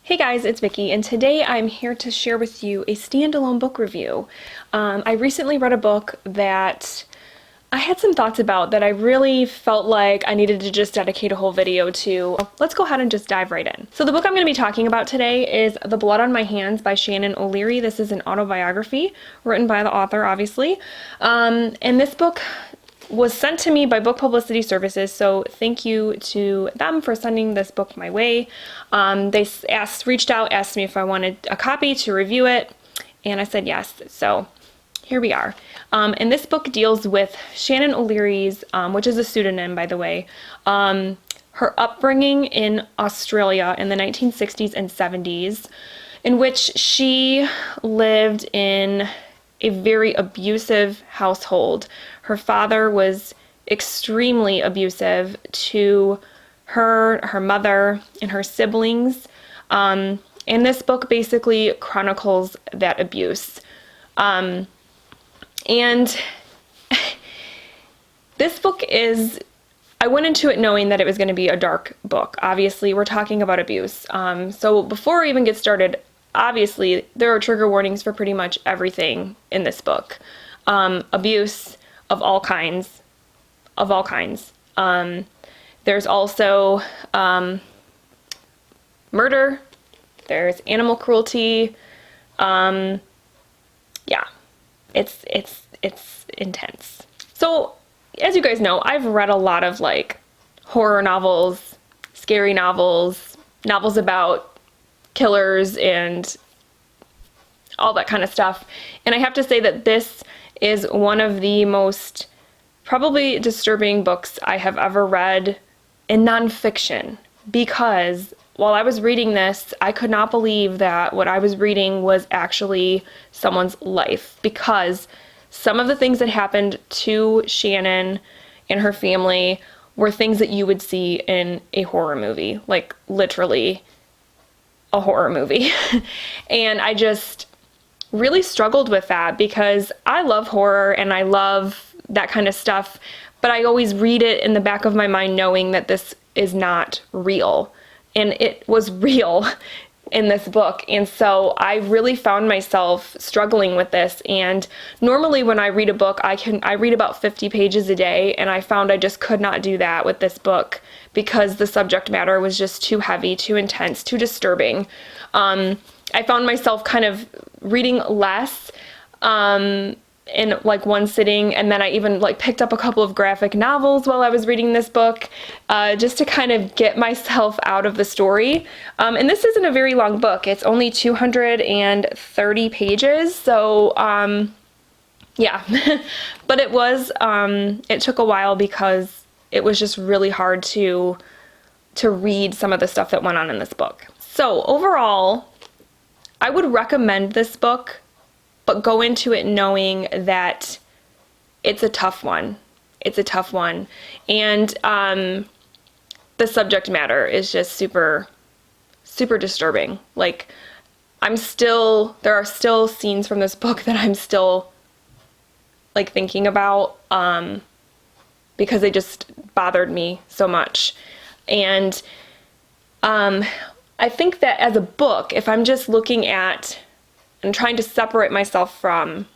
Hey guys, it's Vicky, and today I'm here to share with you a standalone book review. I recently read a book that I had some thoughts about that I really felt like I needed to just dedicate a whole video to. Let's go ahead and just dive right in. So the book I'm going to be talking about today is The Blood on My Hands by Shannon O'Leary. This is an autobiography written by the author, obviously. And this book was sent to me by Book Publicity Services, so thank you to them for sending this book my way. They reached out, asked me if I wanted a copy to review it, and I said yes. So here we are. And this book deals with Shannon O'Leary's, which is a pseudonym, by the way, her upbringing in Australia in the 1960s and 70s, in which she lived in a very abusive household. Her father was extremely abusive to her mother, and her siblings. And this book basically chronicles that abuse. And this book I went into it knowing that it was going to be a dark book. Obviously, we're talking about abuse. So before we even get started, obviously, there are trigger warnings for pretty much everything in this book. Abuse of all kinds. There's also murder. There's animal cruelty. Yeah, it's intense. So, as you guys know, I've read a lot of like horror novels, scary novels, novels about killers and all that kind of stuff. And I have to say that this is one of the most probably disturbing books I have ever read in nonfiction, because while I was reading this, I could not believe that what I was reading was actually someone's life, because some of the things that happened to Shannon and her family were things that you would see in a horror movie, like literally a horror movie. And I just really struggled with that, because I love horror and I love that kind of stuff, but I always read it in the back of my mind knowing that this is not real. And it was real in this book. And so I really found myself struggling with this. And normally when I read a book, I read about 50 pages a day, and I found I just could not do that with this book because the subject matter was just too heavy, too intense, too disturbing. I found myself kind of reading less in like one sitting, and then I even like picked up a couple of graphic novels while I was reading this book, just to kind of get myself out of the story. And this isn't a very long book. It's only 230 pages, so yeah. But it took a while because it was just really hard to read some of the stuff that went on in this book. So overall, I would recommend this book, but go into it knowing that it's a tough one. It's a tough one. And the subject matter is just super, super disturbing. Like, there are still scenes from this book that I'm still like thinking about, because they just bothered me so much. And I think that as a book, if I'm just looking at and trying to separate myself from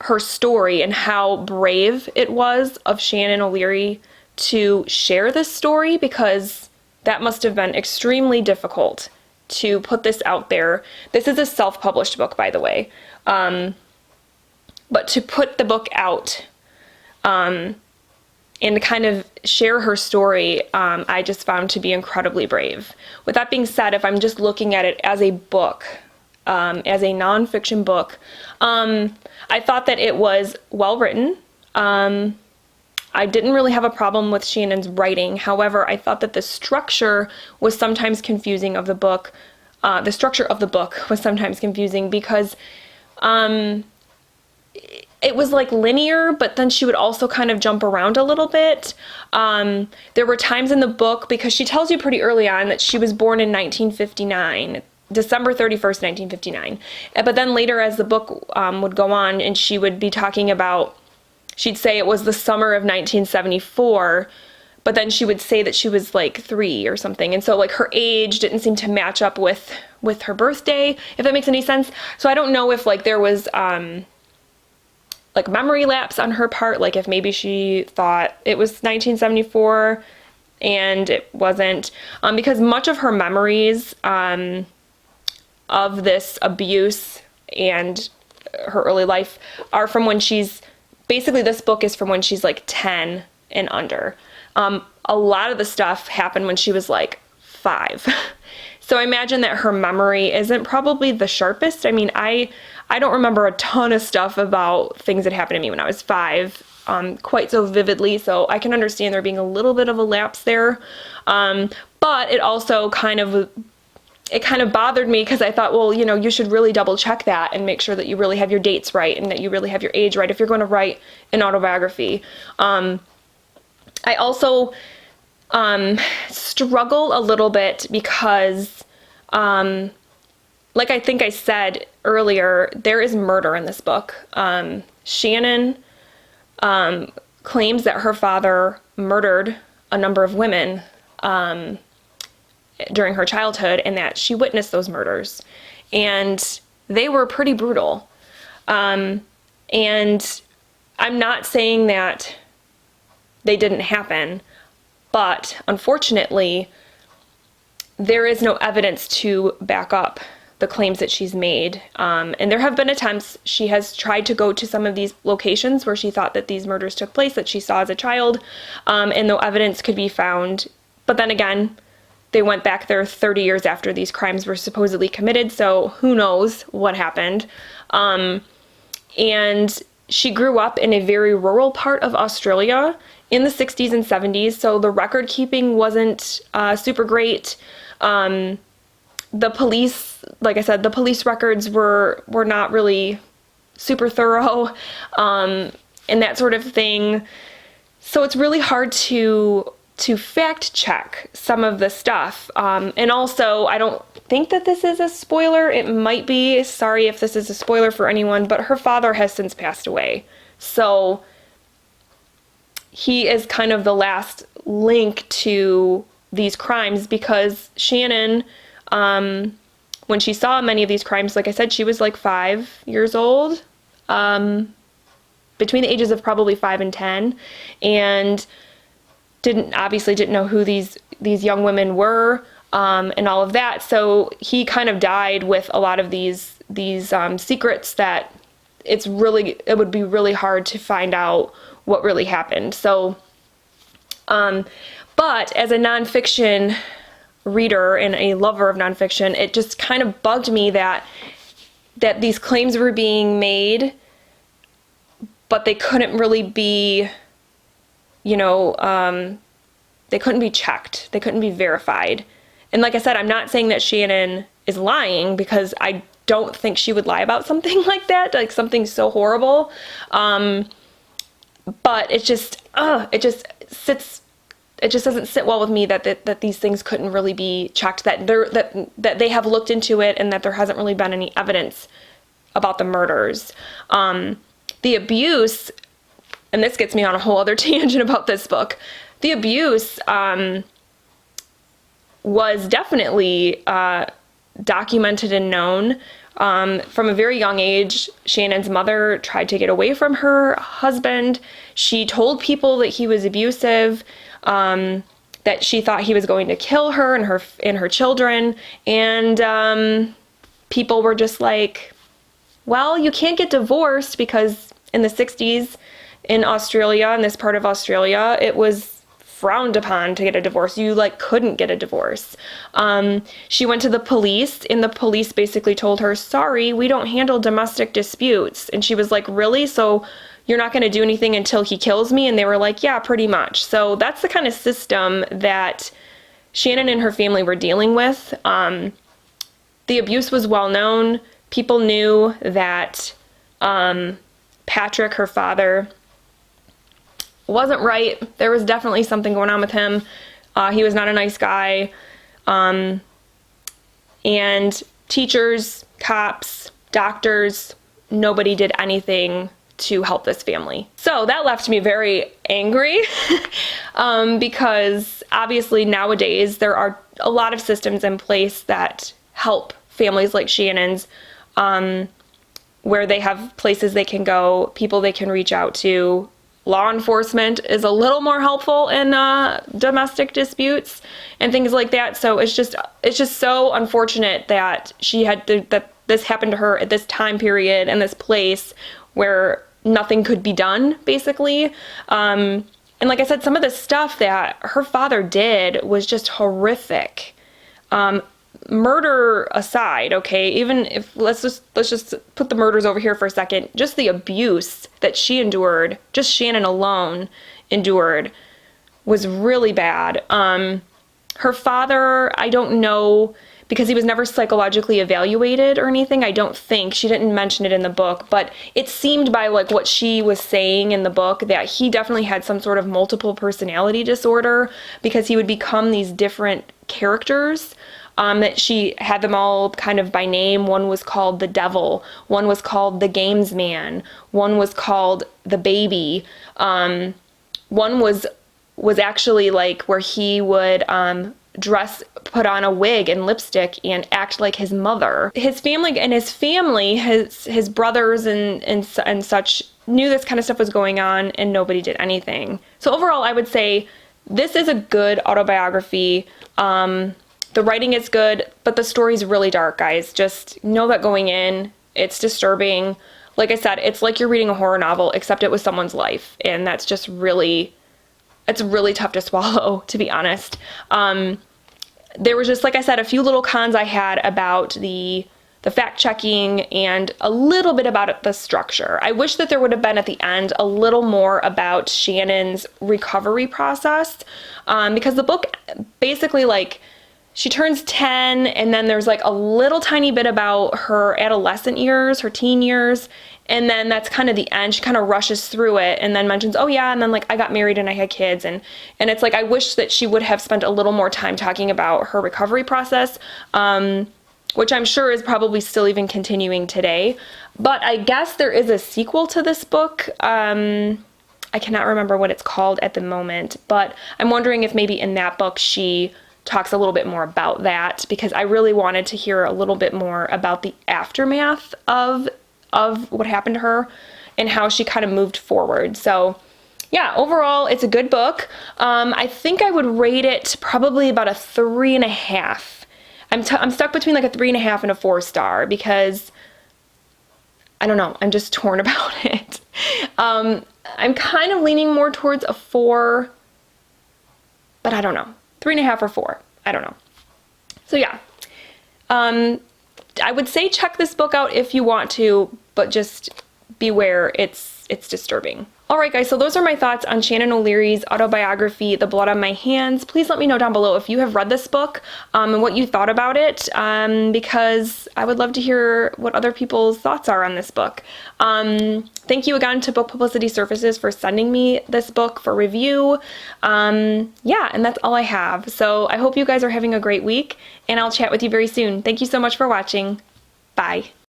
her story and how brave it was of Shannon O'Leary to share this story, because that must have been extremely difficult to put this out there. This is a self-published book, by the way. But to put the book out and to kind of share her story, I just found to be incredibly brave. With that being said, if I'm just looking at it as a book, as a nonfiction book, I thought that it was well written. I didn't really have a problem with Shannon's writing. However, I thought that the structure was sometimes confusing of the book. The structure of the book was sometimes confusing because it was like linear, but then she would also kind of jump around a little bit. There were times in the book, because she tells you pretty early on that she was born in 1959, December 31st, 1959. But then later as the book would go on, and she would be talking about, she'd say it was the summer of 1974, but then she would say that she was like 3 or something. And so like her age didn't seem to match up with her birthday, if that makes any sense. So I don't know if like there was like memory lapse on her part, like if maybe she thought it was 1974 and it wasn't, because much of her memories of this abuse and her early life are from when she's, basically this book is from when she's like 10 and under. A lot of the stuff happened when she was like 5. So I imagine that her memory isn't probably the sharpest. I mean, I don't remember a ton of stuff about things that happened to me when I was 5 quite so vividly, so I can understand there being a little bit of a lapse there. But it also kind of bothered me because I thought, well, you know, you should really double check that and make sure that you really have your dates right and that you really have your age right if you're going to write an autobiography. I also struggle a little bit because, like I think I said earlier, there is murder in this book. Shannon claims that her father murdered a number of women during her childhood and that she witnessed those murders. And they were pretty brutal. And I'm not saying that they didn't happen, but unfortunately, there is no evidence to back up the claims that she's made. And there have been attempts. She has tried to go to some of these locations where she thought that these murders took place, that she saw as a child, and no evidence could be found. But then again, they went back there 30 years after these crimes were supposedly committed, so who knows what happened. And she grew up in a very rural part of Australia in the 60s and 70s, so the record keeping wasn't super great. The police, like I said, the police records were not really super thorough, and that sort of thing. So it's really hard to fact check some of the stuff. And also, I don't think that this is a spoiler. It might be. Sorry if this is a spoiler for anyone, but her father has since passed away. So he is kind of the last link to these crimes because Shannon, when she saw many of these crimes, like I said, she was like 5 years old, between the ages of probably 5 and 10, and obviously didn't know who these young women were, and all of that. So he kind of died with a lot of these secrets that it would be really hard to find out what really happened. So, but as a nonfiction reader and a lover of nonfiction, it just kind of bugged me that these claims were being made, but they couldn't really be, you know, they couldn't be checked. They couldn't be verified. And like I said, I'm not saying that Shannon is lying because I don't think she would lie about something like that, like something so horrible. But it just doesn't sit well with me that these things couldn't really be checked, that they have looked into it and that there hasn't really been any evidence about the murders. The abuse, and this gets me on a whole other tangent about this book, the abuse was definitely documented and known. From a very young age, Shannon's mother tried to get away from her husband. She told people that he was abusive, that she thought he was going to kill her and her children. And people were just like, well, you can't get divorced because in the 60s in Australia, in this part of Australia, it was frowned upon to get a divorce. You couldn't get a divorce. She went to the police and the police basically told her, sorry, we don't handle domestic disputes. And she was like, really? So you're not going to do anything until he kills me? And they were like, yeah, pretty much. So that's the kind of system that Shannon and her family were dealing with. The abuse was well known. People knew that Patrick, her father, wasn't right. There was definitely something going on with him. He was not a nice guy. And teachers, cops, doctors, nobody did anything to help this family. So that left me very angry because obviously nowadays there are a lot of systems in place that help families like Shannon's, where they have places they can go, people they can reach out to. Law enforcement is a little more helpful in domestic disputes and things like that. So it's just so unfortunate that that this happened to her at this time period and this place where nothing could be done, basically. And like I said, some of the stuff that her father did was just horrific. Murder aside, okay, even if let's just put the murders over here for a second, just the abuse that she endured, just Shannon alone endured, was really bad. Her father, I don't know, because he was never psychologically evaluated or anything. I don't think, she didn't mention it in the book, but it seemed by like what she was saying in the book that he definitely had some sort of multiple personality disorder, because he would become these different characters. That she had them all kind of by name. One was called the devil. One was called the games man. One was called the baby. One was actually like where he would put on a wig and lipstick and act like his mother. His family, his brothers and such knew this kind of stuff was going on, and nobody did anything. So overall, I would say this is a good autobiography. The writing is good, but the story's really dark, guys. Just know that going in, it's disturbing. Like I said, it's like you're reading a horror novel, except it was someone's life. And that's just really, it's really tough to swallow, to be honest. There was just, like I said, a few little cons I had about the fact-checking and a little bit about the structure. I wish that there would have been at the end a little more about Shannon's recovery process, because the book basically, like, she turns 10, and then there's like a little tiny bit about her adolescent years, her teen years, and then that's kind of the end. She kind of rushes through it and then mentions, oh yeah, and then like I got married and I had kids, and it's like I wish that she would have spent a little more time talking about her recovery process, which I'm sure is probably still even continuing today. But I guess there is a sequel to this book. I cannot remember what it's called at the moment, but I'm wondering if maybe in that book she talks a little bit more about that, because I really wanted to hear a little bit more about the aftermath of what happened to her and how she kind of moved forward. So yeah, overall, it's a good book. I think I would rate it probably about a 3.5. I'm stuck between like a 3.5 and a 4-star, because I don't know, I'm just torn about it. I'm kind of leaning more towards a 4, but I don't know. 3.5 or 4. I don't know. So yeah, I would say check this book out if you want to, but just beware, it's disturbing. All right, guys, so those are my thoughts on Shannon O'Leary's autobiography, The Blood on My Hands. Please let me know down below if you have read this book and what you thought about it, because I would love to hear what other people's thoughts are on this book. Thank you again to Book Publicity Services for sending me this book for review. Yeah, and that's all I have. So I hope you guys are having a great week, and I'll chat with you very soon. Thank you so much for watching. Bye.